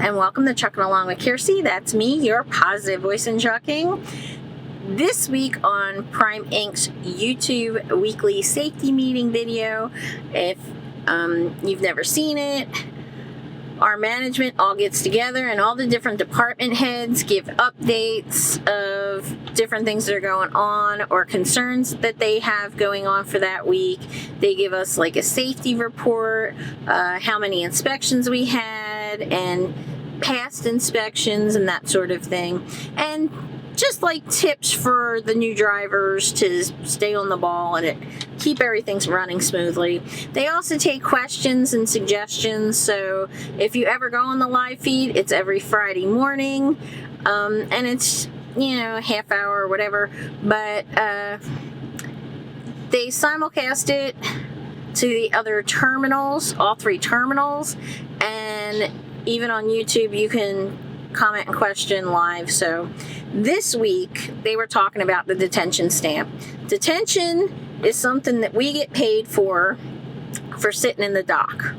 and welcome to Trucking Along with Kearsey. That's me, your positive voice in trucking. This week on Prime Inc.'s YouTube weekly safety meeting video, if you've never seen it, our management all gets together and all the different department heads give updates of different things that are going on or concerns that they have going on for that week. They give us like a safety report, how many inspections we had and past inspections and that sort of thing. And just like tips for the new drivers to stay on the ball and keep everything running smoothly. They also take questions and suggestions. So if you ever go on the live feed, it's every Friday morning, and it's half hour or whatever. But they simulcast it to the other terminals, all three terminals, and even on YouTube you can comment and question live. So this week they were talking about the detention stamp. Detention is something that we get paid for sitting in the dock.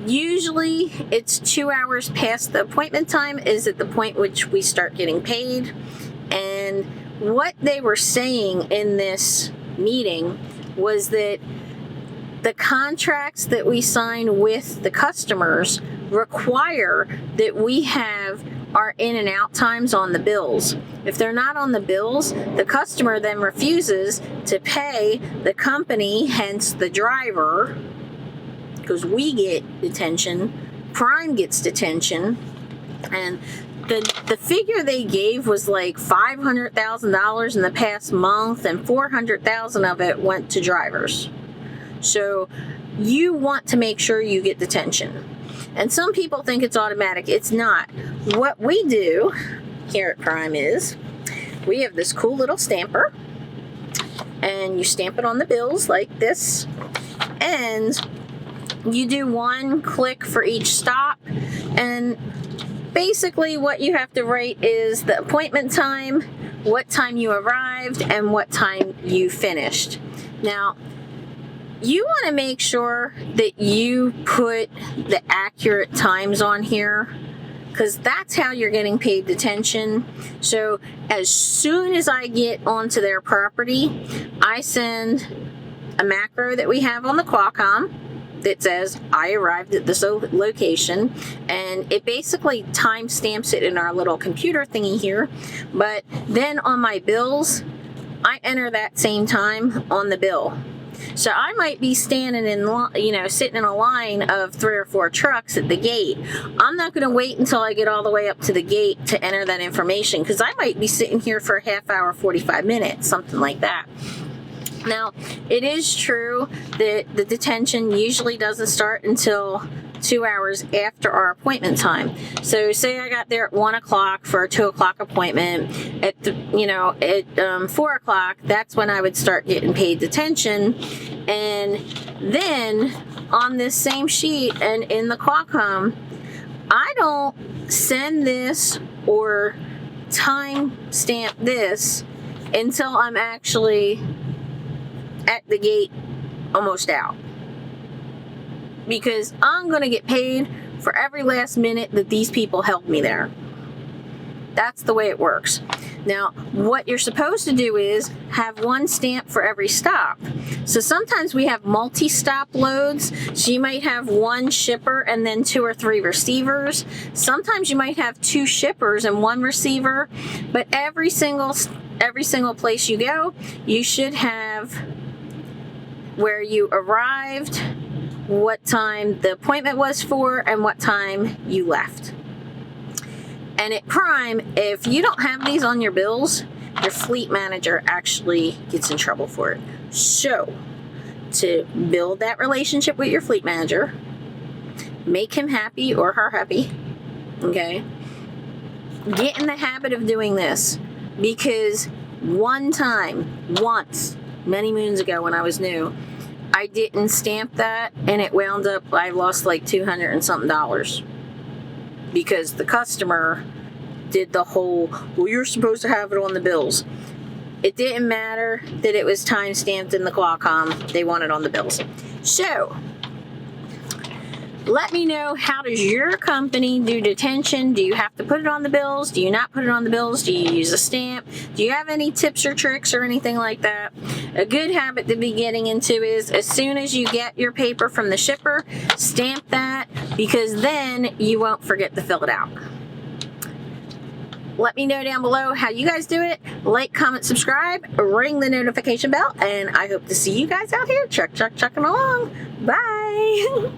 Usually it's 2 hours past the appointment time is at the point which we start getting paid. And what they were saying in this meeting was that the contracts that we sign with the customers require that we have our in and out times on the bills. If they're not on the bills, the customer then refuses to pay the company, hence the driver, because we get detention, Prime gets detention, and the figure they gave was like $500,000 in the past month, and $400,000 of it went to drivers. So you want to make sure you get detention. And some people think it's automatic. It's not. What we do here at Prime is we have this cool little stamper, and you stamp it on the bills like this, and you do one click for each stop, and basically what you have to write is the appointment time, what time you arrived, and what time you finished. Now, you want to make sure that you put the accurate times on here, because that's how you're getting paid detention. So as soon as I get onto their property, I send a macro that we have on the Qualcomm that says I arrived at this location, and it basically time stamps it in our little computer thingy here. But then on my bills, I enter that same time on the bill. So I might be standing in, sitting in a line of 3 or 4 trucks at the gate. I'm not going to wait until I get all the way up to the gate to enter that information, because I might be sitting here for a half hour, 45 minutes, something like that. Now, it is true that the detention usually doesn't start until 2 hours after our appointment time. So say I got there at 1 o'clock for a 2 o'clock appointment. At 4 o'clock, that's when I would start getting paid detention. And then on this same sheet and in the Qualcomm, I don't send this or time stamp this until I'm actually at the gate, almost out. Because I'm going to get paid for every last minute that these people help me there. That's the way it works. Now, what you're supposed to do is have one stamp for every stop. So sometimes we have multi-stop loads. So you might have one shipper and then 2 or 3 receivers. Sometimes you might have 2 shippers and 1 receiver. But every single place you go, you should have where you arrived, what time the appointment was for, and what time you left. And at Prime, if you don't have these on your bills, your fleet manager actually gets in trouble for it. So, to build that relationship with your fleet manager, make him happy or her happy, okay? Get in the habit of doing this, because once, many moons ago when I was new, I didn't stamp that, and it wound up, I lost like $200 and something because the customer did the whole, well, you're supposed to have it on the bills. It didn't matter that it was time stamped in the Qualcomm. They want it on the bills. So let me know, how does your company do detention? Do you have to put it on the bills? Do you not put it on the bills? Do you use a stamp? Do you have any tips or tricks or anything like that? A good habit to be getting into is, as soon as you get your paper from the shipper, stamp that, because then you won't forget to fill it out. Let me know down below how you guys do it. Like, comment, subscribe, ring the notification bell, and I hope to see you guys out here trucking along. Bye.